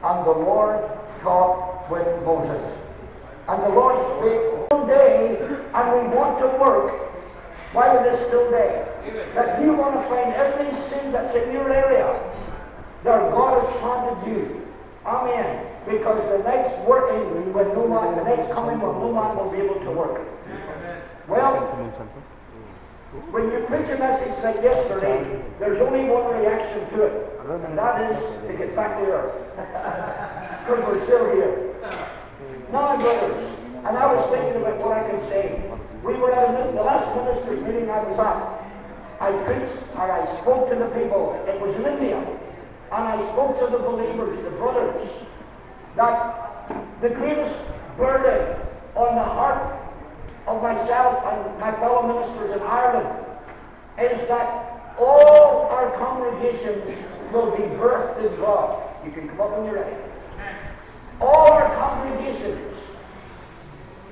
and the Lord talked with Moses. And the Lord spake all day, and we want to work while it is still day. That you want to find every sin that's in your area, that God has planted you. Amen. Because the night's working when no man, the night's coming when no man will be able to work. Well, when you preach a message like yesterday, there's only one reaction to it, and that is to get back to earth. Because we're still here. Now, brothers, and I was thinking about what I can say. We were at the last ministers' meeting I was at. I preached, or I spoke to the people. It was in India. And I spoke to the believers, the brothers, that the greatest burden on the heart of myself and my fellow ministers in Ireland is that all our congregations will be birthed in God. You can come up when you're ready. All our congregations,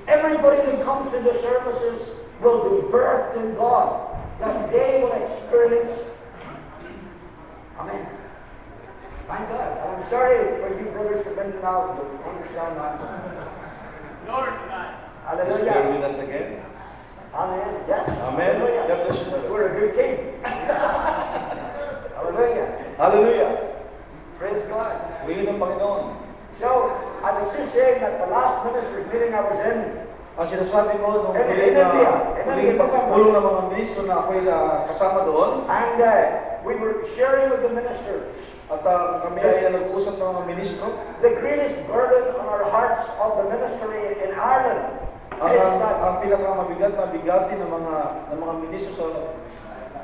everybody that comes to the services will be birthed in God, that they will experience. Amen. Thank God. I'm sorry for you brothers to bend out to understand that. Lord God. Hallelujah. Stay with us again. Amen. Yes. Amen. Hallelujah. God bless you. We're a good team. Hallelujah. Hallelujah. Praise God. Purihin ng Panginoon. So, I was just saying that the last ministers' meeting I was in, Ang sinasabi ko nung In India. huling pagpupulong ng mga ministro na ako'y kasama doon, and we were sharing with the ministers at kami ay nag-uusap ng mga ministro. the greatest burden on our hearts of the ministry in Ireland is that Ang pinakamabigat na bigatin ng mga ministro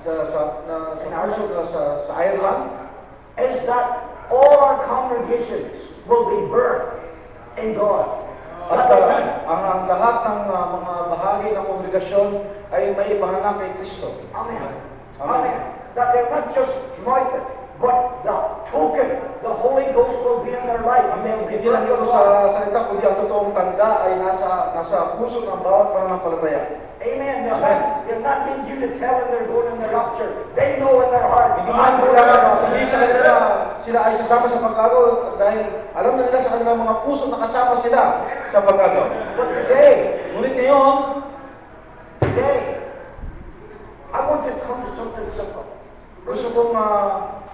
sa Ireland is that all our congregations will be birthed in God. at ang lahat ng mga bahagi ng kongregasyon ay may ipanganak kay Kristo. Amen. Amen. Amen. That they're not just mouth it, but the token, the Holy Ghost will be in their life. And they'll be Hindi lang ito birthed in sa God. salita, kundi ang totoong tanda ay nasa puso ng bawat pananampalataya. Amen. Amen. They'll not need you to tell them they're going in the rapture. They know in their heart. Hindi man kailangan sabihin sa kanila sila ay sasama sa pagkagaw dahil alam na nila sa kanilang mga puso na kasama sila sa pagkagaw. But today, Ngunit ngayon, I want to come to something simple. gusto kong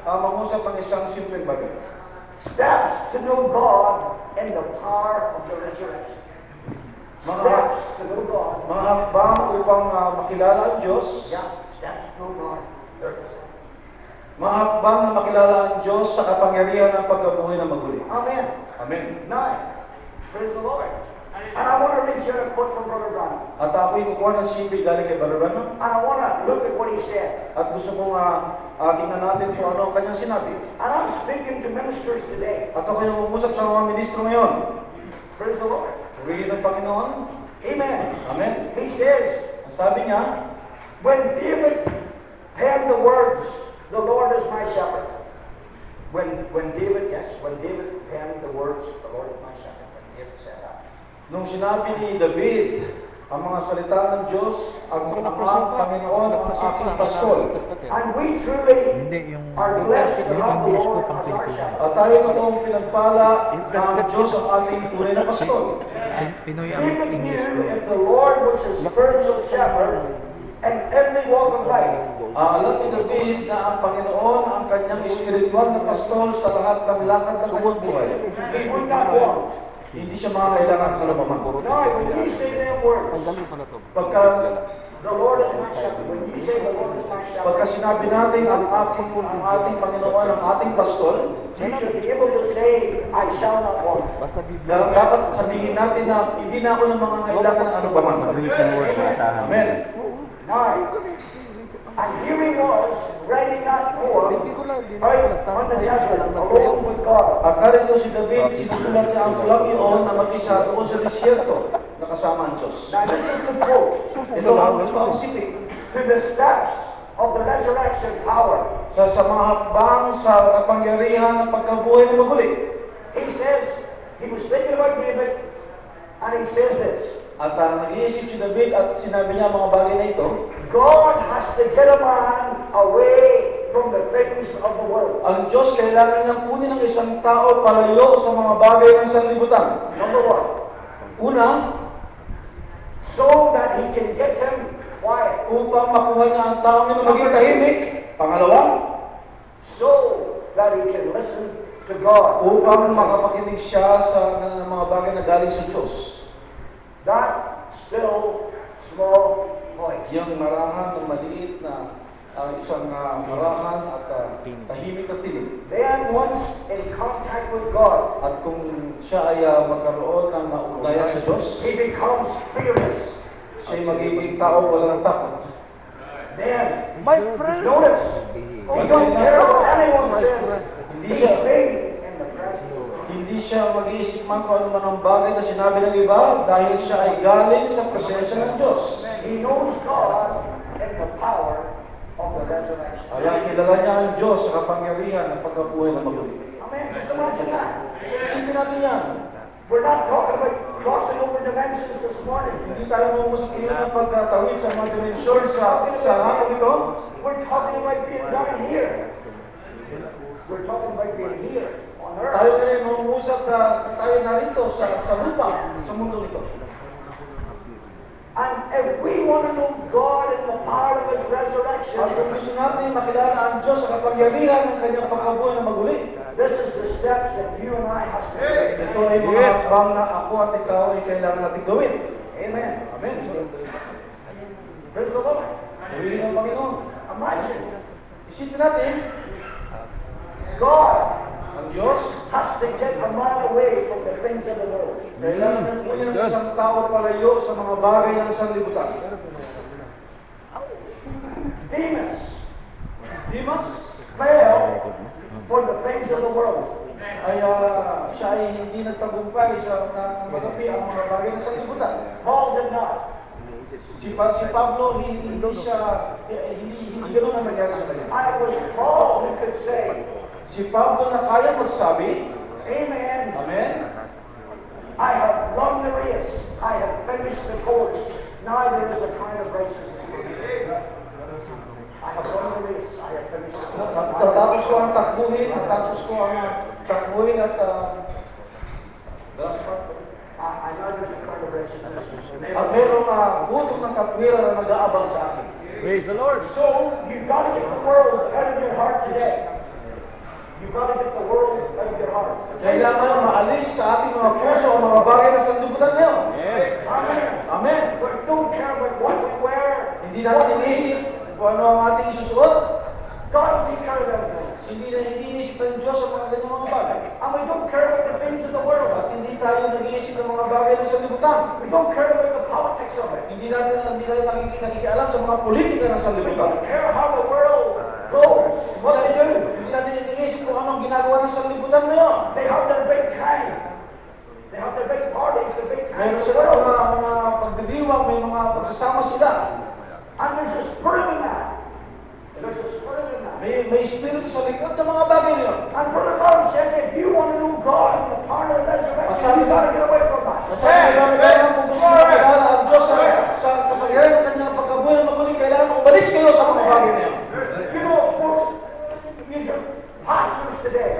mangusap ng isang simpleng bagay. Steps to know God in the power of the resurrection. Steps to know God. Mga hakbang upang makilala ang Diyos. Yeah, steps to know God. Mga hakbang na makilala ang Diyos sa kapangyarihan ng pagkabuhay na maguli. Amen. Amen. 9. Praise the Lord. And I want to read you a quote from Brother Branham. At ako'y kukuha ng simple galing kay Brother Branham. And I want to look at what he said. At gusto kong tingnan natin kung ano ang kanyang sinabi. And I'm speaking to ministers today. At ako'y nangungusap sa mga ministro ngayon. Praise the Lord. Purihin ng Panginoon. Amen. Amen. He says, Ang sabi niya, when David penned the words, the Lord is my shepherd. When David penned the words, the Lord is my shepherd. When David said that. nung sinabi ni David, ang mga salita ng Diyos, ang Panginoon, ang aking pastol. And we truly are blessed to have the Lord as our shepherd. At tayo totoong pinagpala na ang Diyos ang ating tunay na pastol. Pinoy ang David English knew ko. if the Lord was his spiritual shepherd in every walk of life, Alam ni David na ang Panginoon ang kanyang espiritual na pastol sa lahat ng lakad ng kanyang buhay. he would not want. Hindi siya makakailangan ng anuman. Now, when you say them words, Pagka, the Lord is my shepherd. When you say the Lord is my pagka shepherd, sinabi natin ang ating Panginoon, ang ating pastol, you should be able to say, I shall not want. dapat sabihin natin na hindi na ako ng mga kailangan ng anuman. Amen. Now, and here he was, writing that for out on the desert, alone with God. At narito si David, sinusulat niya ang tulang iyon na mag-isa doon sa disyerto na kasama ang Diyos. Now, this is the quote Ito ang sipi to the steps of the resurrection power. sa mga hakbang sa kapangyarihan ng pagkabuhay na maguli. He says, he was thinking about David, and he says this, At nag-iisip si David at sinabi niya ang mga bagay na ito, God has to get a man away from the things of the world. Ang Diyos kailangan niyang kunin ang isang tao palayo sa mga bagay ng sanlibutan. Number one, Una, so that he can get him quiet. upang makuha niya ang tao na maging tahimik. Pangalawa, So that he can listen to God. upang makapakinig siya sa mga bagay na galing sa Diyos. That still small voice. Yung marahan ng maliit na isang marahan at tahimik na tinig. Then once in contact with God, At kung siya ay magkaroon ng ugnayan sa Diyos, he becomes fearless. siya ay magiging tao walang takot. Then, My friend, notice, he don't care what anyone says. He's Hindi big in the presence of God. Hindi siya mag-iisip man kung ano man ang bagay na sinabi ng iba dahil siya ay galing sa presensya ng Diyos. He knows God and the power of the resurrection. Kaya kilala niya ang Diyos sa kapangyarihan ng pagkabuhay na maguli. Amen. Just imagine that. Isipin natin yan. We're not talking about crossing over dimensions this morning. Hindi tayo maumusap ngayon ng pagkatawid sa mga dimensyon sa hapon ito. We're talking about being down here. We're talking about being here on Tayo earth. rin maumusap na tayo narito sa lupa, sa mundo ito. And if we want to know God and the power of His resurrection, At kung gusto natin makilala ang Diyos sa kapangyarihan ng kanyang pagkabuhay na maguli, this is the steps that you and I have to take. ito ay mga hakbang na ako at ikaw ay kailangan natin gawin. Amen. Amen. Praise the Lord. Purihin ang Panginoon. Imagine, Isipin natin, God ang Diyos, has to get a man away from the things of the world. kailangan ng kunin ng isang tao palayo sa mga bagay ng sanlibutan. Demas Dimas fell for the things of the world. ay siya ay hindi nagtagumpay sa magapi ang mga bagay ng sanlibutan. Paul did not. Si Pablo hindi ganoon ang nangyari sa kanya. And it was Paul who could say, Si Pablo na kaya magsabi, Amen. Amen. I have run the race. I have finished the course. Now there is a kind of righteousness for me. I have run the race. I have finished the course. Tatapos ko ang takbuhin, at last part. I know there's a kind of righteousness. At merong butok ng katwiran na nag-aabang sa akin. Praise the Lord. So you've got to get the world out of your heart today. You've got to get the world out of your heart. Kailangan maalis sa ating mga puso ang mga bagay na sanlibutan ngayon. Amen. Amen. But don't care about what we wear. Hindi natin inisip kung ano ang ating isusuot. God will take care of them things. Hindi inisip ng Diyos ang mga ganyang mga bagay. And we don't care about the things of the world. At hindi tayo nag-iisip ng mga bagay na sanlibutan. We don't care about the politics of it. Hindi tayo nakikialam sa mga politika ng We sanlibutan. don't care how the world goes, what they do. Hindi natin iniisip kung anong ginagawa ng sanlibutan ngayon. They have their big time. They have their big parties, their big time. Meron sila mga pagdiriwang, may mga pagsasama sila. And there's a spirit in that. There's a spirit in that. May espiritu sa likod ng mga bagay niyo. And Brother Bob said, if you want to know God and the power of the resurrection, you've got to get away from that. Masabi kailangan kung gusto nyo kilala ang Diyos sa kapangyarihan ng kanyang pagkabuhay na maguling, kailangan umalis kayo sa mga bagay niyo. You know, folks, these are pastors today.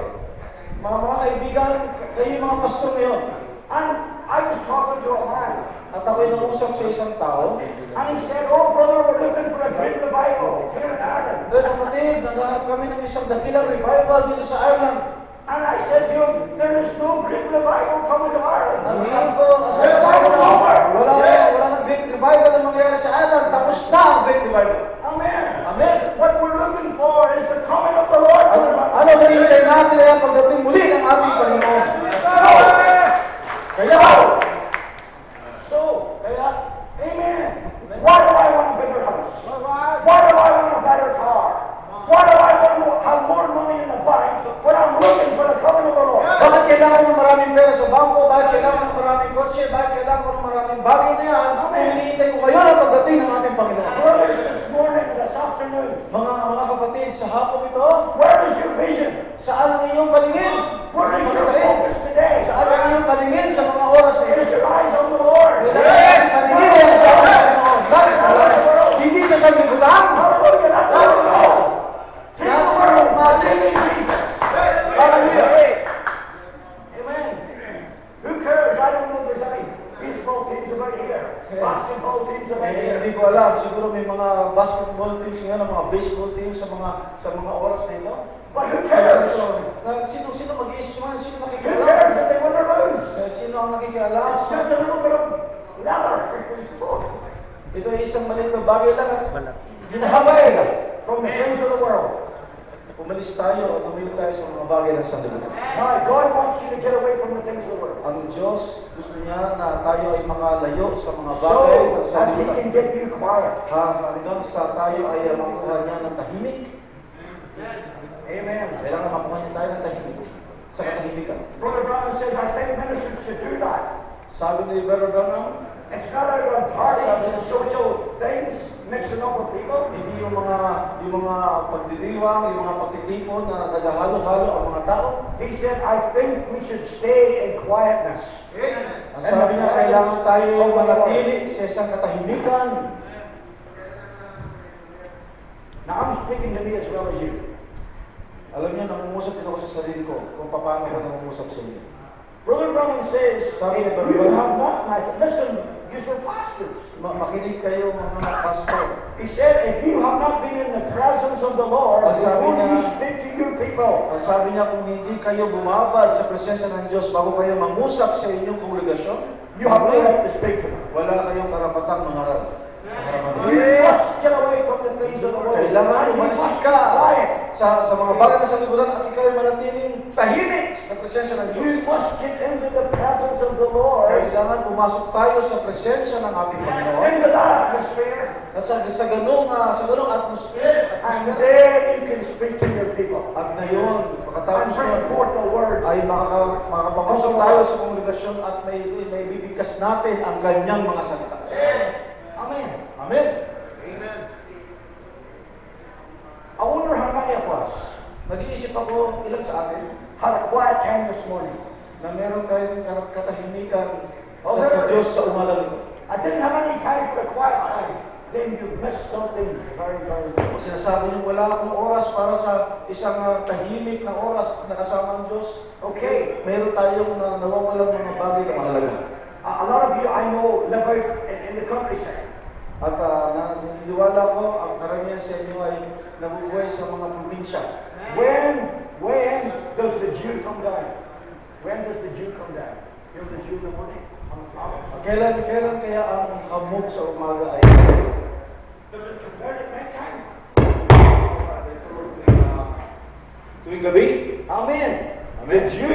Mga kaibigan, kayo yung mga pastor ngayon. And I was talking to a man, At ako'y nangusap sa isang tao. and he said, oh brother, we're looking for a great revival here in Ireland. Dahil kapatid, naghahanap kami ng isang dakilang revival dito sa Ireland. And I said to him, there is no great revival coming to Ireland. Ang sabi ko, wala nang great revival na mangyayari sa Ireland. Tapos na ang great revival. Amen. Amen. What we're looking for is the coming of the Lord. Ano hinihintay natin ay ang pagdating muli ng ating Panginoon. Kaya, Amen. Why do I want a bigger house? Why do I want a better car? Why do I want to have more money in the bank when I'm looking for the coming of the Lord? bakit kailangan mo maraming pera sa bangko? Bakit kailangan mo maraming kotse? Bakit kailangan mo maraming bagay na yan? Kung hinihintay ko kayo ang pagdating ng ating Panginoon. Brothers, this morning, this afternoon, Mga kapatid, sa hapon ito, where is your vision? saan ang iyong paningin? Where is your focus today? Saan ang iyong paningin sa mga oras na ito? Is your eyes on the Lord? Kailangan ang paningin ay sa Panginoon. Bakit? Hindi sa sanlibutan. Hallelujah. That's what we know. Lahat Hindi ko alam, siguro may mga basketball teams ngayon, mga baseball teams sa mga oras na ito. But who cares? Sino mag-iisuman? Sino Who nakikialam? cares if they win or lose? Sino ang nakikialam? It's just a little bit of leather. Ito ay isang maliit na bagay lang at Get hinahabas away nila. from the things of the world. Umalis tayo at tumingin tayo sa mga bagay ng sanlibutan. My God wants you to get away from the things of the world. Ang Diyos, gusto niya na tayo ay makalayo sa mga bagay ng So, as He sanlibutan. can get you quiet. Hanggang sa tayo ay makuha niya ng tahimik. Amen. Kailangan makuha niya tayo ng tahimik. Sa katahimikan. Brother Brown says, I think ministers should do that. Sabi ni Brother Branham, It's not out on parties and social things, mixing up with people. hindi yung mga pagdiriwang, yung mga pagtitipon na naghahalo-halo ang mga tao. He said, I think we should stay in quietness. Ang sabi niya, kailangan tayo manatili sa isang katahimikan. Now I'm speaking to me as well as you. Alam niyo, nangungusap din ako sa sarili ko kung paano ako nangungusap sa inyo. Brother Brown says, if Sabi ni Brother you Branham, have not met, listen, you're your pastors. Makinig kayo mga pastor. He said, if you have not been in the presence of the Lord, Sabi before niya, you speak to your people, Ang sabi niya, kung hindi kayo bumabad sa presensya ng Diyos bago kayo mangusap sa inyong kongregasyon, you have no right to speak to them. wala kayong karapatang mangaral sa harapan ng Diyos. You must get away from the things of the world. Kailangan And you umalis must ka be quiet. sa mga bagay na sa libutan at ikaw ay manatiling tahimik sa presensya ng Diyos. You must get into the presence of the Lord, Kailangan pumasok tayo sa presensya ng ating Panginoon. into that atmosphere, Sa ganung atmosphere, and then you can speak to your people. at ngayon, And pagkatapos bring nun, forth the word. ay makapapasok tayo sa kongregasyon at may bibigkas natin ang ganyang mga salita. Amen. Amen. I wonder how many of us Nag-iisip ako, ilan sa atin, had a quiet time this morning. na meron tayong katahimikan Oh, sa there- Diyos sa umalang ito. I didn't have any time for a quiet time. Then you missed something very, very Kung important. sinasabi niyo wala akong oras para sa isang tahimik na oras na kasama ang Diyos, Okay. meron tayong nawawalang mga bagay na mahalaga. A lot of you I know live out in the countryside. At naniniwala ko, ang karamihan sa inyo ay nabubuhay sa mga probinsya. When does the dew come down? When does the dew come down? Here's the dew in the morning on the flowers. Kailan kaya ang hamog sa umaga ay Does it come down at nighttime? tuwing gabi? Amen. Amen. The dew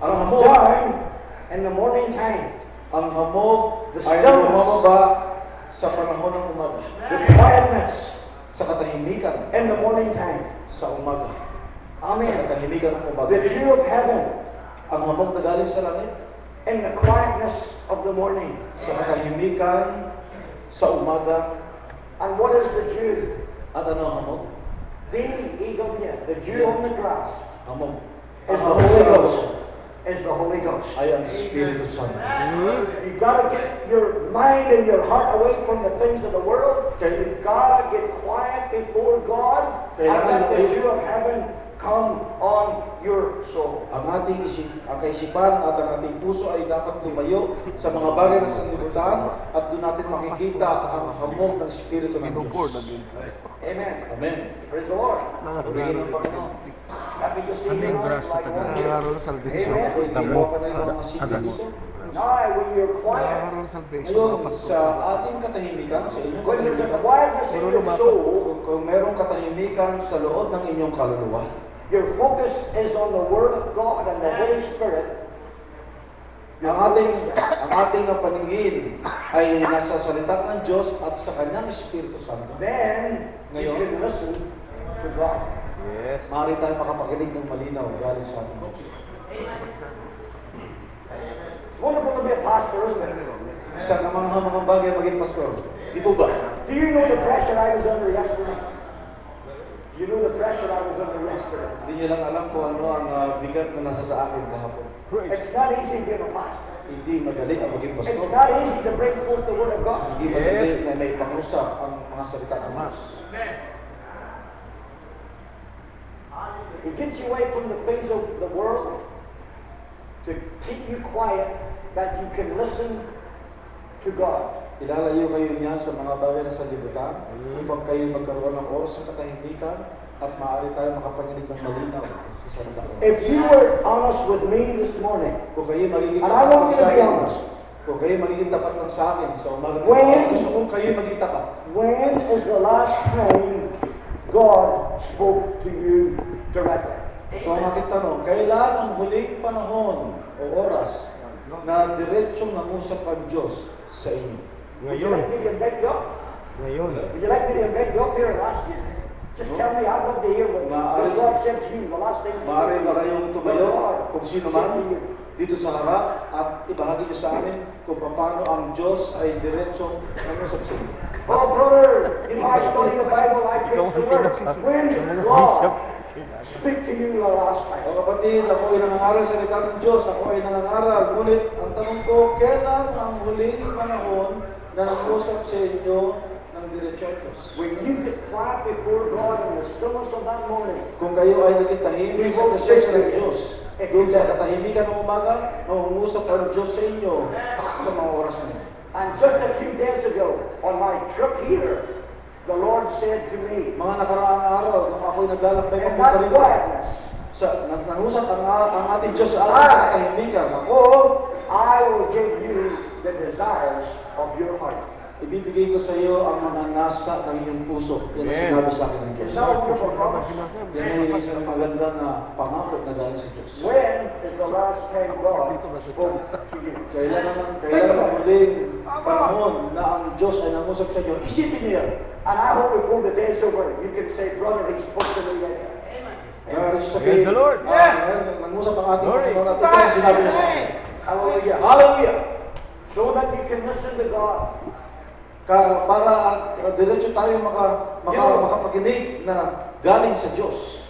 Ang comes hamog, down in the morning time. ang hamog The ay stillness. bumababa sa panahon ng umaga. The quietness Sa katahimikan in the morning time. sa umaga. Sa Amen. katahimikan ng umaga. The dew of heaven Ang hamog na galing sa langit, in the quietness of the morning. sa katahimikan sa umaga. And what is the dew? At ano ang hamog? The dew on the grass Hamog. is Ang the hamog Holy sa Ghost. Is the Holy Ghost. ay ang Espiritu Santo. You gotta get your mind and your heart away from the things of the world. You gotta get quiet before God and let the dew of heaven come on your soul. Ang kaisipan at ang ating puso ay dapat lumayo sa mga bagay na sanlibutan at doon natin makikita ang hamog ng Espiritu ng Diyos. Amen. Amen. Praise the Lord. Purihin ang Panginoon. Happy to see you like one here. Ako Amen. hindi mo pa na yung mga sila dito. Now, when you're quiet, Ngayon, sa ating katahimikan, sa inyong when there's a katahimikan, quietness in your soul, kung merong katahimikan sa loob ng inyong kaluluwa, your focus is on the Word of God and the Holy Spirit. ang ating paningin ay nasa salita ng Diyos at sa kanyang Espiritu Santo. Then you Ngayon, can listen to God. maaari tayo makapakinig ng malinaw galing sa ating Diyos. It's wonderful to be a pastor, isn't it? Isang mga bagay maging pastor. Di po ba? Do you know the pressure I was under yesterday? Do you know the pressure I was under yesterday? Hindi niyo lang alam kung ano ang bigat na nasa sa akin kahapon. It's not easy being a pastor. Hindi madali ang maging It's pastor. not easy to bring forth the Word of God. Hindi madali na may pangusap ang mga salita ng Diyos. It gets you away from the things of the world to keep you quiet that you can listen to God. Ilalayo kayo niya sa mga bagay na sanlibutan upang kayo magkaroon ng oras ng katahimikan at maaari tayo makapanginig ng malinaw sa salita. If you were honest with me this morning, Kung kayo magiging and I tapat want lang you sa to be akin, honest, kung kayo magiging tapat lang sa akin sa umaga na When- ito, gusto kong kayo maging tapat. when is the last time God spoke to you directly? Ito ang aking tanong, kailan ang huling panahon o oras na diretsong nangusap ang Diyos sa inyo? Would you like me to invite you up? Ngayon. Would you like me to invite you up here and ask you? Just tell me, I'd love to hear what God said to you the last time. Maaari ba kayong tumayo kung sino man dito sa harap at ibahagi niyo sa amin kung paano ang Diyos ay diretsong nangusap sa inyo? Oh, brother, in my study the Bible, I preach the word. When did God speak to you the last time? O kapatid, ako ay nangangaral sa salita ng Diyos, ako ay nangangaral. Ngunit ang tanong ko, kailan ang huling panahon na nangusap sa inyo ng diretsyo ang Diyos? When you get quiet before God in the stillness of that morning, Kung kayo ay naging tahimik sa presensya ng Diyos, doon sa katahimikan ng umaga, nangungusap ang Diyos sa inyo sa mga oras na yun. and just a few days ago, on my trip here, the Lord said to me, Mga nakaraang araw, nung ako'y naglalakbay in papunta that rito, quietness, nangusap ang ating Diyos sa atin sa katahimikan. Ako, I will give you the desires of your heart. ibibigay ko sa iyo ang mga nasa ng iyong puso. Yan ang Amen. sinabi sa akin ng Diyos. Is that a wonderful promise? Yan ay isang maganda na pangako na galing sa Diyos. When is the last time God spoke to you? Kailan ang huling panahon na ang Diyos ay nangusap sa inyo? Isipin niyo yan. And I hope before the day's over, you can say, brother, he spoke to me right now. Kaya sabihin, Praise the Lord. nangusap ang ating Glory. Panginoon at ito ang sinabi niya sa akin. Hallelujah. Hallelujah! So that you can listen to God. Para diretso tayo makapaginig na galing sa Diyos.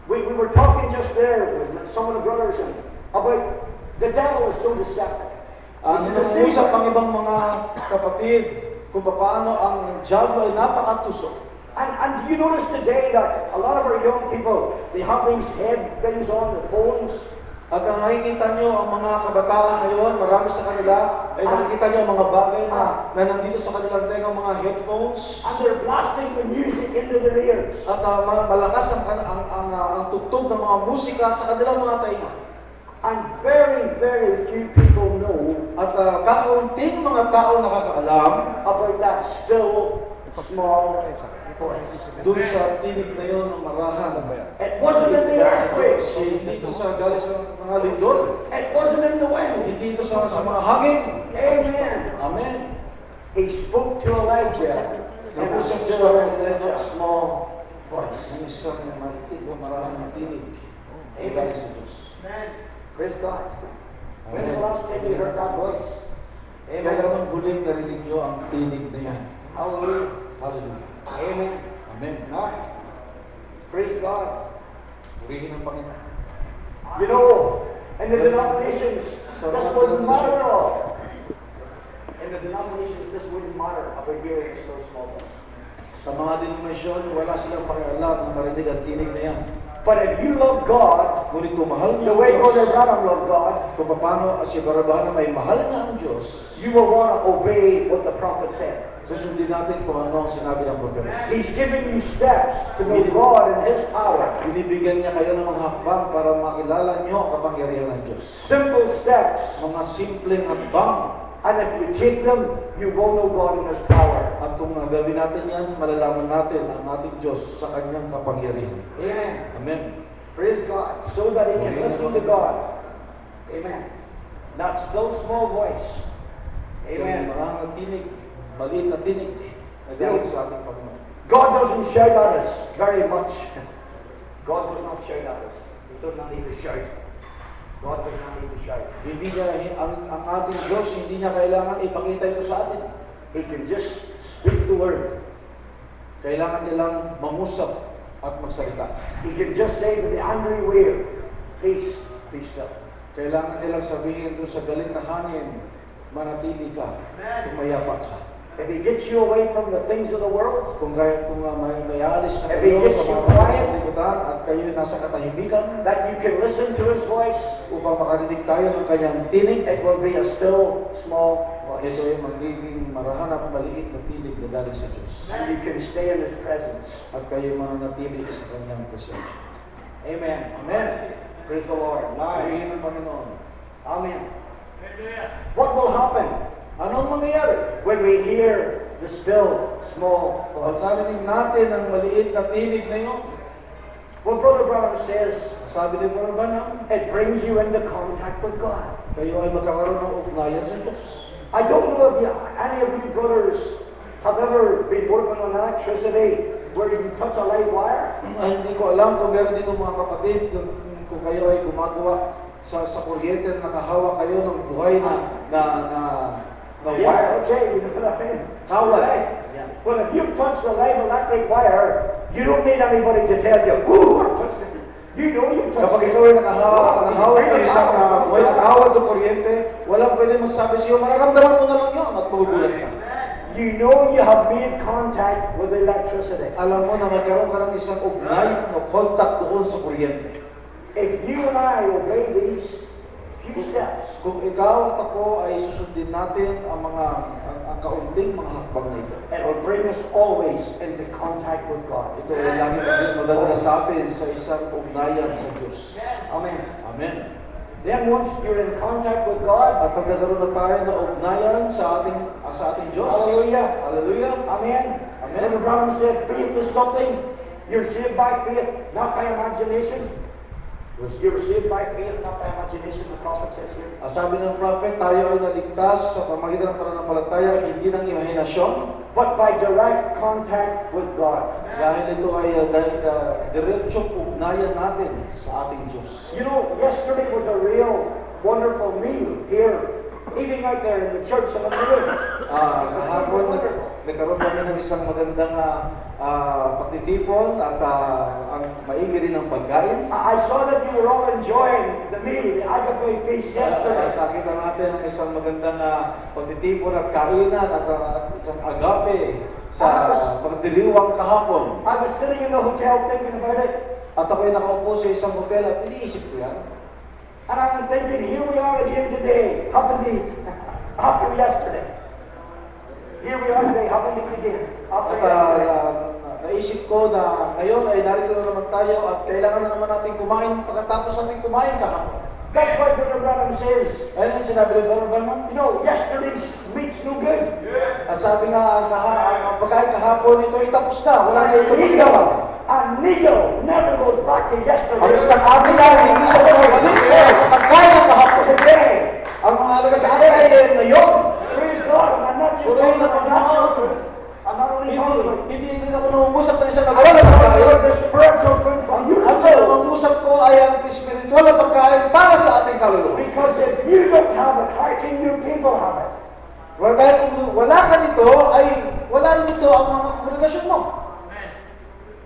We were talking just there with some of the brothers about the devil is so deceptive. He's a Nangusap deceiver. ang ibang mga kapatid kung paano ang diablo ay napakatusok. And you notice today that a lot of our young people, they have these head things on their phones. At ang nakikita nyo, ang mga kabataan ngayon, marami sa kanila, ay nakikita nyo ang mga bagay na nandito sa kanilang tengang mga headphones. And they're blasting the music into their ears. At malakas ang tugtog ng mga musika sa kanilang mga tainga. And very, very few people know At kakaunting mga tao nakakaalam about that still small voice. doon sa tinig na yun ng marahan. It wasn't in the earthquakes. Hindi ito sa galing sa mga lindol. It wasn't in the wind. Hindi ito sa mga hangin. Amen. Amen. He spoke to Elijah in a still small voice. Ang isang maliit o maraming tinig ay Amen. galing sa Diyos. Praise God. When's the last time you heard that voice? Kailan Amen. ang huling narinig nyo ang tinig na yan? Hallelujah. Hallelujah. Amen. Amen. No? Praise God. Purihin ang Panginoon. You know, in the denominations, this wouldn't matter at all. In the denominations, this wouldn't matter about hearing so small voice. Sa mga denominasyon, wala silang pakialam na marinig ang tinig na yan. But if you love God, Ngunit kung mahal the niyo way ang Brother Diyos, Branham loved God, kung paano si Barabahan na may mahal na ang Diyos, you will want to obey what the prophet said. susundin natin kung ano ang sinabi ng propeta. He's giving you steps to know God and His power. Binibigyan niya kayo ng mga hakbang para makilala niyo ang kapangyarihan ng Diyos. Simple steps. Mga simpleng hakbang. And if you take them, you will know God and His power. At kung gawin natin yan, malalaman natin ang ating Diyos sa kanyang kapangyarihan. Amen. Amen. Praise God. So that He can listen to God. Amen. That still small voice. Amen. Amen. Marahang tinig, maliit na tinig na galing sa ating Panginoon. God doesn't shout at us very much. God does not shout at us. He does not need to shout. God does not need to shout. Hindi niya, ang ating Diyos, hindi niya kailangan ipakita ito sa atin. He can just speak the word. Kailangan niya lang mangusap at magsalita. He can just say to the angry wave, peace, be still. Kailangan nilang sabihin doon sa galing na hangin, manatili ka, tumayapa ka. If He gets you away from the things of the world, Kung may aalis na If He kayo gets sa you mga bagay quiet, sa libutan at kayo nasa katahimikan that you can listen to His voice, upang makarinig tayo ng kanyang tinig, it will be a still, small voice. ito ay magiging marahan at maliit na tinig na galing sa Diyos. And you can stay in His presence. At kayo mananatili sa kanyang presensya. Amen. Amen. Praise the Lord. Purihin ng Panginoon. Amen. Hallelujah. What will happen Anong mangyayari? when we hear the still, small Pag voice? narinig natin ang maliit na tinig na yun, Well, Brother Branham says, sabi ni Brother Branham, it brings you into contact with God. kayo ay magkakaroon ng ugnayan sa Diyos. I don't know if any of you brothers have ever been working on electricity where you touch a live wire. Hindi ko alam kung meron dito mga kapatid, kung kayo ay gumagawa sa kuryente na nakahawak kayo ng buhay na wire. Okay, you know what I mean. Kawat. Right. Yeah. Well, if you touch the live electric wire, you don't need anybody to tell you, "Ooh, I touched it." You know you touched Kapag it. ikaw ay nakahawak ng isang buhay na kahawad ng kuryente, walang pwede magsabi sa iyo, mararamdaman mo na lang yun at magugulat ka. You know you have made contact with electricity. Alam mo na magkaroon ka ng isang ugnay na contact doon sa kuryente. If you and I obey these few steps, Kung ikaw at ako ay susundin natin ang kaunting mga hakbang na ito. it will bring us always into contact with God. Ito ay lagi madadala sa atin sa isang ugnayan sa Diyos. Amen. Amen. Then once you're in contact with God, At pag nagkaroon na tayo ng ugnayan sa ating Diyos. hallelujah, Hallelujah. amen. Amen. And the Branham said, faith is something. You're saved by faith, not by imagination. You're saved by faith, not by imagination, the prophet says here. Sabi ng prophet, tayo ay naligtas sa pamagitan ng pananampalataya, hindi ng imahinasyon, But by direct contact with God. dahil ito ay diretsong ugnayan natin sa ating Diyos. You know, yesterday was a real wonderful meal here, eating right there in the church in the middle. Kahapon, nagkaroon kami ng isang magandang pagtitipon at ang maigi rin ng pagkain. I saw that you were all enjoying the meal, the agape feast yesterday. Nakita natin ang isang magandang pagtitipon at kainan at isang agape sa pagdiriwang kahapon. I was sitting in the hotel thinking about it, At ako'y nakaupo sa isang hotel at iniisip ko yan. and I'm thinking, here we are again today, haven't we? After yesterday. Here we are today, haven't we again? After At yesterday. naisip ko na ngayon ay narito na naman tayo at kailangan na naman natin kumain pagkatapos natin kumain kahapon. That's why Brother Branham says, Ayun ang sinabi ni Brother Branham. you know, yesterday's meat's no good. At sabi nga, ang pagkain kahapon ito ay tapos na. Wala na ito maginawa. A needle never goes back to yesterday. Ang isang amin ay hindi siya bumabalik sa pagkain ng kahapon. Today, Ang mahalaga sa akin ay ngayon. praise God, and I'm not just Purihin talking ang about Panginoon. natural food. I'm not only talking about Hindi rin ako nangungusap ng isang I'm nagawa ng talking pagkain. about the spiritual food for you Ang soul. nangungusap ko ay ang spiritual na pagkain para sa ating kaluluwa. Because if you don't have it, how can your people have it? Well, dahil kung wala ka nito, ay wala nito ang mga kongregasyon mo.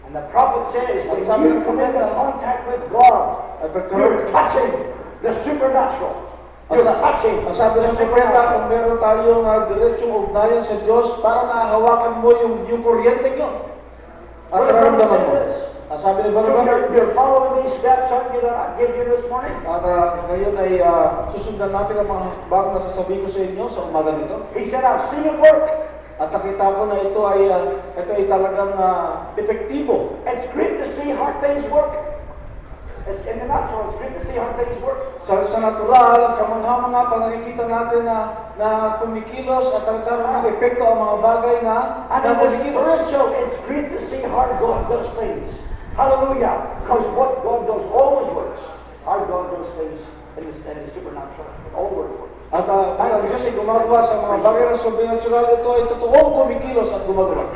And the prophet says, when you come into contact with God, At you're pagkaroon, touching the supernatural. You're touching ang sabi the ng propeta, kung supernatural. meron tayong diretsong ugnayan sa Diyos, para nahawakan mo yung kuryente yun. At Brother Branham nararamdaman said mo. this. Ang sabi ni So Brother Branham, you're following these steps, aren't you, that I give you this morning? at ngayon ay susundan natin ang mga hakbang na sasabihin ko sa inyo sa umaga nito. He said, I've seen it work. At nakita ko na ito ay talagang epektibo. It's great to see how things work. It's in the natural, it's great to see how things work. Sa natural, kamangha-mangha pag nakikita natin na kumikilos at nagkaroon ng epekto ang mga bagay na And in the kumikilos. spiritual, it's great to see how God does things. Hallelujah. Because what God does always works. How God does things in the supernatural. It always works. At ang Diyos ay gumagawa sa mga bagay na supernatural, ito ay totoong kumikilos at gumagawa.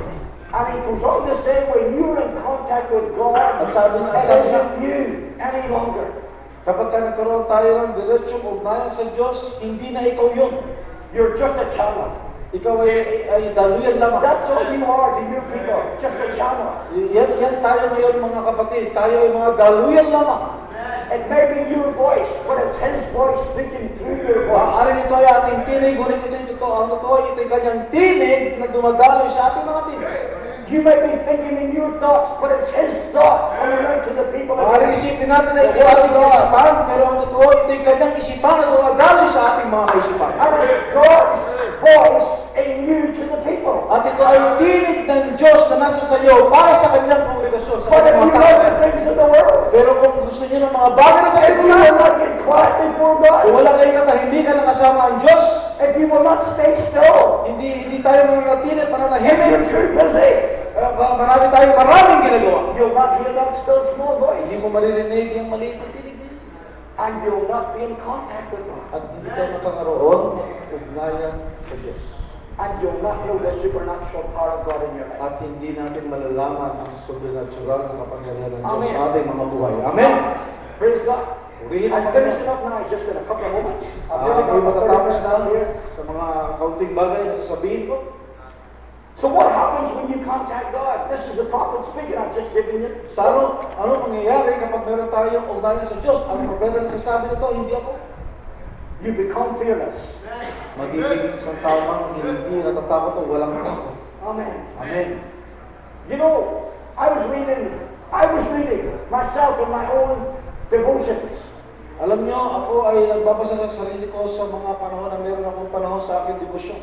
And he goes on to say, when you're in contact with God, At sabi it niya, isn't you any longer. kapag ka nagkaroon tayo ng diretsong ugnayan sa Diyos, hindi na ikaw yun. You're just a channel. Ikaw ay daluyan lamang. That's all you are to your people. Just a channel. Yan tayo ngayon mga kapatid. Tayo ay mga daluyan lamang. It may be your voice, but it's His voice speaking through your voice. Maaaring ito ay ating tinig, ngunit ito yung totoo. Ang totoo, ito yung kanyang tinig na dumadaloy sa ating mga tinig. You may be thinking in your thoughts, but it's His thought coming out to the people of Maaaring God. isipin natin na ito ating kaisipan, pero ang totoo, ito yung kanyang isipan na dumadaloy sa ating mga kaisipan. And it's God's voice in you to the people. At ito ay tinig ng Diyos na nasa sa iyo para sa kanyang kongregasyon, sa But if kanyang you mga love tao. the things of the world, Pero kung gusto niyo ng mga bagay na sa if you will kaibigan, not get quiet before kung God, wala kayong katahimikan na kasama ang Diyos, if you will not stay still, hindi tayo mananatili at if you're mananahimik. too busy, Maraming ginagawa. you'll not hear that still small voice. Hindi mo maririnig yung maliit na tinig niya. And you'll not be in contact with God. At hindi tayo makakaroon ng ugnayan sa Diyos. And you'll not know the supernatural power of God in your life. At hindi natin malalaman ang supernatural na kapangyarihan ng Diyos Amen. sa ating mga buhay. Amen! Praise God. Purihin ang I'm Panginoon. finishing up now just in a couple of moments. I've Ako'y really got about 30 matatapos minutes na here. sa mga kaunting bagay na sasabihin ko. So what happens when you contact God? This is the prophet speaking. I'm just giving you. Sa ano mangyayari kapag meron tayong ugnayan sa Diyos? Ang propeta nagsasabi nito, hindi ako. You become fearless. Magiging isang taong hindi natatakot o walang takot. Amen. Amen. You know, I was reading myself in my own devotions. Alam niyo, ako ay nagbabasa sa sarili ko sa mga panahon na meron akong panahon sa aking debosyon.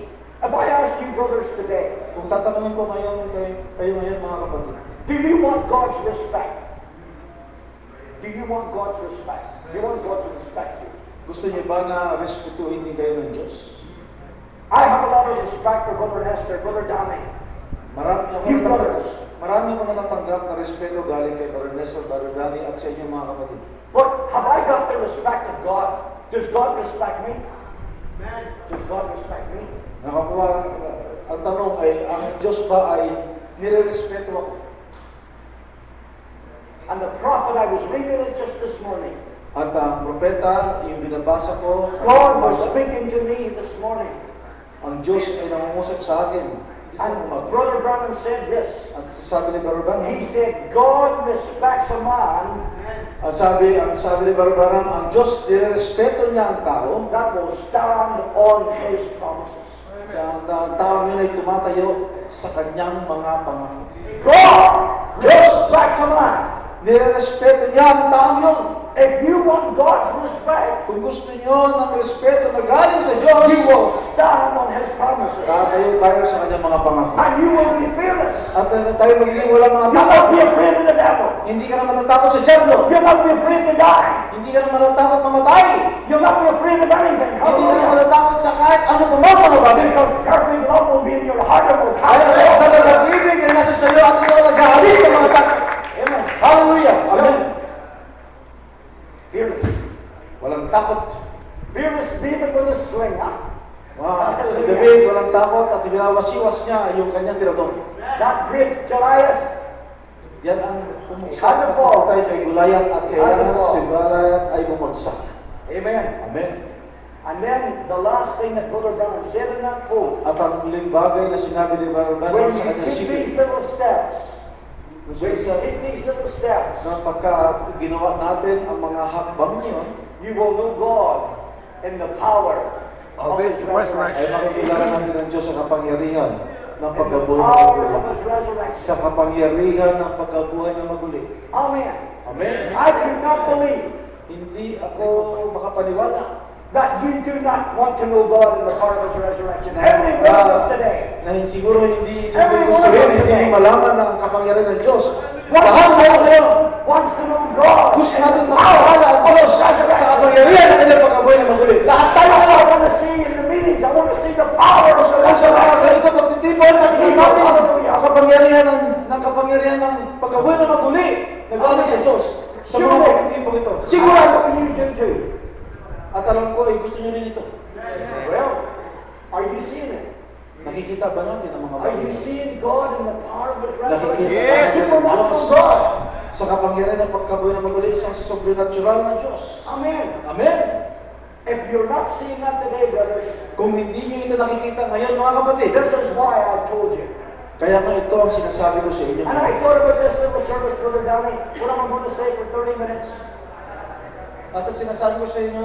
If I asked you brothers today, Kung tatanungin ko ngayon kayo ngayon mga kapatid, do you want God's respect? Do you want God's respect? Do you want God to respect you? gusto niyo ba na respetuhin din kayo ng Diyos? I have a lot of respect for Brother Nestor, Brother Dami. You brothers. Marami akong natatanggap na respeto galing kay Brother Nestor, Brother Danny at sa inyong mga kapatid. But have I got the respect of God? Does God respect me? Does God respect me? Nakakuha, ang tanong ay, ang Diyos ba ay nire-respeto ako? And the prophet, I was reading it just this morning. At ang propeta, yung binabasa ko, God was speaking to me this morning. ang Diyos ay nangungusap sa akin. And Brother Branham said this. At sabi ni Brother Branham, He said, God respects a man ang sabi ni Brother Branham, ang Diyos nire-respeto niya ang tao, that will stand on His promises. ang tao yun ay tumatayo sa kanyang mga pangako. God respects a man. Nire-respeto niya ang tao yun. If you want God's respect, Kung gusto niyo ng respeto na galing sa Diyos, you will stand on His promises. tatayo tayo sa kanyang mga pangako. And you will be fearless. At tayo magiging walang mga You'll takot. not be afraid of the devil. Hindi ka na matatakot sa Diablo. You'll not be afraid to die. Hindi ka na matatakot mamatay. You'll not be afraid of anything. Hindi ka na Hallelujah. matatakot sa kahit ano pa mga bagay. Because perfect love will be in your heart and will Dahil cast sa out. talagang ibig ay nasa sa iyo at ito ang nag-aalis ng mga takot. Amen. Hallelujah. Amen. Fearless. Walang takot. Fearless David with a sling, huh? Wow. Si David, walang takot at binawasiwas niya yung kanyang tirador. That great Goliath, Yan ang umusap na patay kay Goliath at kailangan si Goliath ay bumagsak. amen. Amen. And then the last thing that Brother Branham said in that quote, At ang huling bagay na sinabi ni Brother when Branham you sa kanyang take these silid, little steps, when you sa take these little steps, na pagka ginawa natin ang mga hakbang niyon, you will know God in the power of His ay resurrection. makikilala natin ang Diyos sa kapangyarihan ng In the pagkabuhay ng power maguli. of His resurrection. Sa kapangyarihan ng pagkabuhay ng maguli. Amen. Amen. I do not believe Hindi ako makapaniwala that you do not want to know God in the power of His resurrection. Every one of us today. na siguro hindi Every gusto one of us hindi today. malaman ang kapangyarihan ng Diyos. Lahat tayo ngayon, Wants to know God. gusto in natin the power makakala ang of Diyos His sa resurrection. kapangyarihan ng kanyang pagkabuhay ng maguli. Lahat tayo I ngayon, want to see in the meetings. I want to see the power of the gusto sa mga resurrection. ganito pagtitipon, makikita natin ang kapangyarihan ng pagkabuhay ng maguli na galing sa Diyos. Sa mga pagtitipon ito. Sigurado. I know you do too. At alam ko, gusto nyo rin ito. Well, are you seeing it? Nakikita ba natin ang mga Are you bagay? seeing God in the power of His Nakikita resurrection? ba The natin ang supernatural Diyos God. sa kapangyarihan ng pagkabuhay ng maguli, isang supernatural na Diyos. Amen. Amen. If you're not seeing that today, brothers, Kung hindi nyo ito nakikita ngayon, mga kapatid, this is why I told you. kaya nga ito ang sinasabi ko sa inyo. And I thought about this little service, Brother Downey. What am I going to say for 30 minutes? At sinasabi ko sa inyo,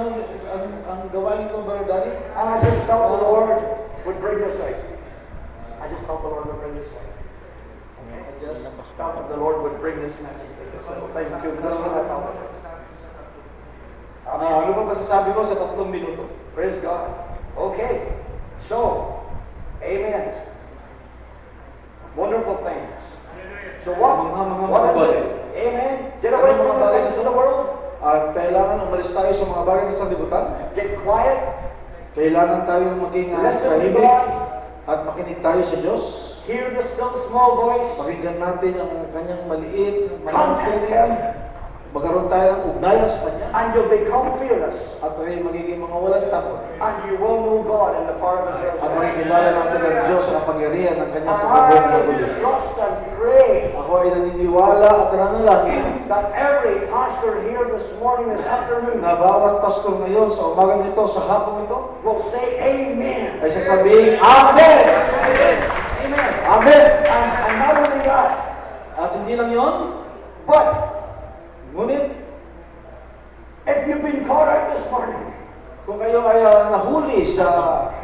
ang gawain ko, Brother Danny, And I just felt the Lord would bring this out. I just felt the Lord would bring this out. Okay? I just felt that the Lord would bring this message, this little thing to me. That's what I felt. ano ba masasabi ko sa 3 minuto? Praise God. Okay. So, amen. Wonderful things. So what is it? Amen. Get away from the things of the world. Kailangan umalis tayo sa mga bagay sa libutan. Get quiet. Kailangan tayong maging Listen to tahimik God. at makinig tayo sa Diyos. Hear the still small voice. Pakinggan natin ang kanyang maliit, Contact Him. magkaroon tayo ng ugnayan sa Kanya. And you'll become fearless. At tayo magiging mga walang takot. And you will know God in the power of His At resurrection. makikilala natin ang Diyos sa kapangyarihan ng Kanyang pagkabuhay na muli. I trust and pray Ako ay naniniwala at nananalangin that every pastor here this morning, this afternoon, na bawat pastor ngayon sa umagang ito, sa hapong ito, will say Amen. ay sasabihin, Amen! Amen. Amen! And not only that, At hindi lang yon, but ngunit if you've been caught out this morning, kung kayo ay nahuli sa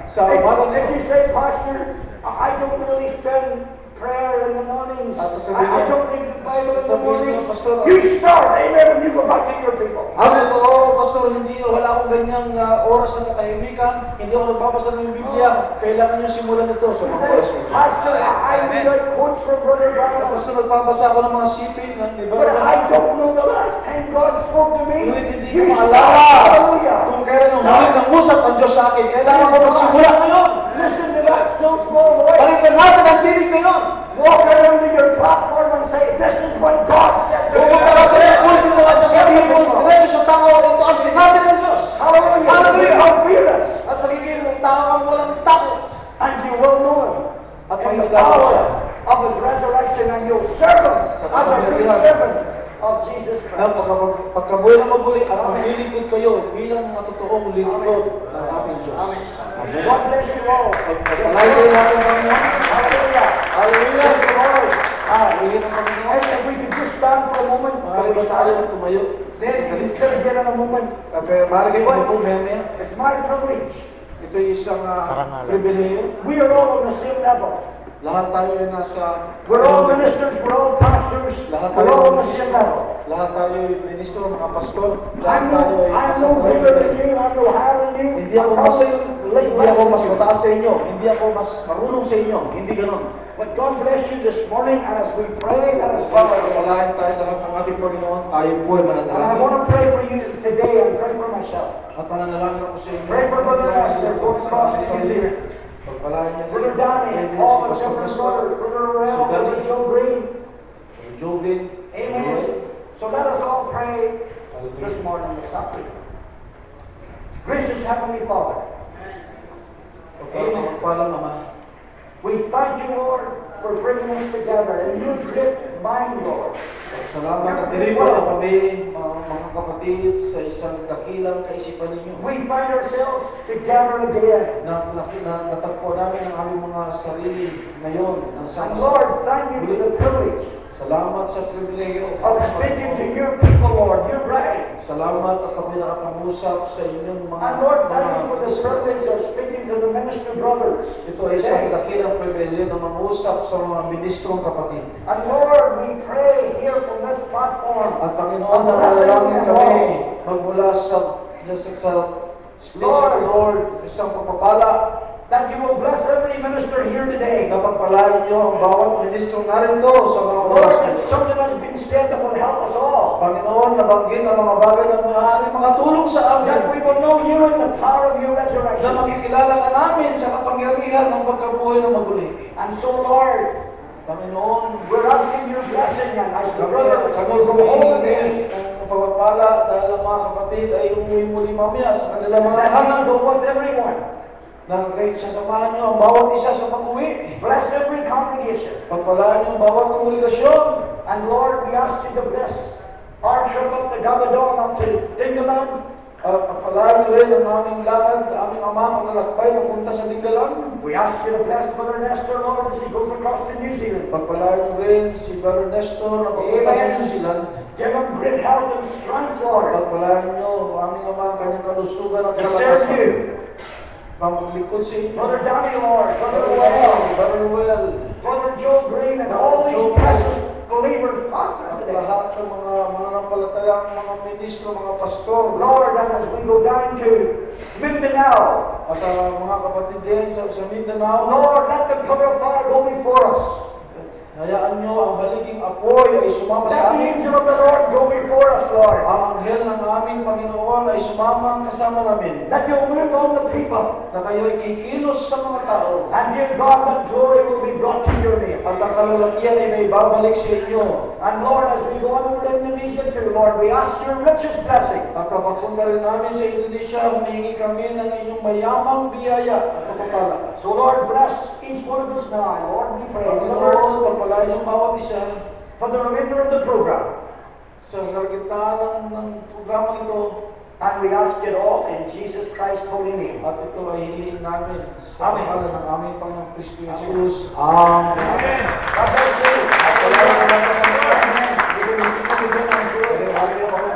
umagang if you ito, say, Pastor, I don't really spend prayer in the mornings. At sasabihin I niyo, don't read the Bible in the sasabihin niyo, mornings. Pastor, You start, amen, when you go back to your people. ang totoo, Pastor, wala akong ganyang oras na katahimikan, hindi ako nagbabasa ng Biblia, kailangan niyo simulan ito sa You mga say, oras mo. Pastor, I read like quotes from Brother Brown, Pastor, nagbabasa ako ng mga sipin ng iba. but I don't know the last time God spoke to me. Ngunit hindi ko You start, maalala hallelujah. kung kailan ang huling nangusap ang Diyos sa akin. Kailangan ko magsimula ngayon. Listen to that still small voice. Pakinggan natin ang tinig ngayon. Walk around to your platform and say, this is what God said to me. Pupunta ka sa iyo, pulpito at sasabihin mo, diretso sa tao, ito ang sinabi ng Diyos. Hallelujah. Hallelujah. Become fearless. At magiging mong tao kang walang takot. And you will know Him At in the makikilala power siya. of His resurrection, and you'll serve Him as a true servant of Jesus Na Christ. pagkabuhay na maguli at maglilingkod kayo bilang matotoong lingkod ng ating Diyos. Amen. Amen. God bless you all. Pagpalay kayo natin, Panginoon. Hallelujah. Hallelujah. Praise the Lord. Hallelujah ng Panginoon. If we could just stand for a moment Maaari before we ba tayo start. tumayo? Then instead of getting a moment, At maaari kayo po, maya. it's my privilege. Ito ay isang pribileyo. We are all on the same level. Lahat tayo ay nasa... We're all ministers, we're all pastors, Lahat we're tayo all on ay the same ministro. level. Lahat tayo ay ministro, mga pastor. Lahat I'm tayo ay no nasa bigger than pribileyo. you, I'm no higher than you. Hindi ako mas mataas sa inyo. Hindi ako mas marunong sa inyo. Hindi ganon. But God bless you this morning, and as we pray, let us bow our heads. Pagpapalain tayo lahat ng ating Panginoon. Tayo po ay And I mananalangin. want to pray for you today and pray for myself. At mananalangin ako sa inyo. Pray for Brother Lester, going across the New Zealand. Pagpalain niyo Brother din. Donnie, and Amen. all Si the Pastor different Nestor, brothers, Brother Rael, Si Danny. Brother Joe Green. Jobin. Amen. So let us all pray this morning, this afternoon. Gracious Heavenly Father, Amen. Pagpalang Ama. we thank you, Lord, for bringing us together in your great mind, Lord. Salamat at tinipon na kami, mga kapatid, sa isang dakilang kaisipan ninyo. We find ourselves together again. Natagpo namin ang aming mga sarili ngayon. And Sama-sama. Lord, thank you for the privilege Salamat sa pribileyo. of speaking to your people, Lord, your bride. Salamat at ako'y nakapag-usap sa inyong mga... And Lord, thank you for the privilege of speaking to the minister brothers. Ito ay isang today. dakilang pribileyo na mag-usap sa mga ministrong kapatid. And Lord, we pray here from this platform. At Panginoon, nanalangin kami magmula sa stage of the Lord, isang pagpapala. That you will bless every minister here today. Napagpalain niyo ang bawat ministro narito sa mga Lord, oras that nito. something has been said that will help us all. Panginoon, nabanggit ang mga bagay na maaaring makatulong sa That we amin. will know you in the power of your Na resurrection. makikilala ka namin sa kapangyarihan ng pagkabuhay na maguli. And so, Lord, Panginoon, we're asking your blessing and as the kami brothers humihingi go home again. ng pagpapala dahil ang mga kapatid ay umuwi muli mamaya sa kanilang mga Let tahanan. him go with everyone. Na kayo sasamahan niyo ang bawat isa sa pag-uwi. Bless every congregation. Pagpalaan niyo ang bawat komunikasyon. And Lord, we ask you to bless our trip up to Gabadon, up to Dingaland, Pagpalain niyo rin ang aming lakad, aming Ama, paglalakbay, papunta sa Dingalan. We ask you to bless Brother Nestor, Lord, as he goes across to New Zealand. Pagpalain niyo rin si Brother Nestor na papunta sa New Zealand. Give him great health and strength, Lord, Pagpalain niyo, aming Ama, ang kanyang kalusugan at to serve kalakasan. you. Maglingkod sa inyo. Brother Danny, Lord, Brother Brother Well, Well, Brother Well, Brother Joe Green, and all these precious believers, pastors at today. lahat ng mga mananampalatayang mga ministro, mga pastor, Lord, and as we go down to Mindanao, at mga kapatid din sa Mindanao, Lord, let the pillar of fire go before us. hayaan nyo ang haliging apoy ay sumama Let sa the amin. angel of the Lord go before us, Lord. Ang anghel ng aming Panginoon ay sumama kasama namin. That you'll move on the people. Na kayo ay kikilos sa mga tao. And dear God, that glory will be brought to your name. At ang kalalakihan ay may babalik sa inyo. And Lord, as we go on over to Indonesia too, Lord, we ask your richest blessing. At kapag punta rin namin sa Indonesia, humihingi kami ng inyong mayamang biyaya at pagpapala. So Lord, bless each one of us now. Lord, we pray, Lord, Panginoon, pagpalain yung bawat isa for the remainder of the program. sa kalagitnaan ng programa nito. And we ask it all in Jesus Christ's holy name. At ito ay hinihiling namin sa Amen. pangalan ng aming Panginoong Kristo Jesus. Amen. God bless you. Pagpalain natin ang Amen. Hallelujah.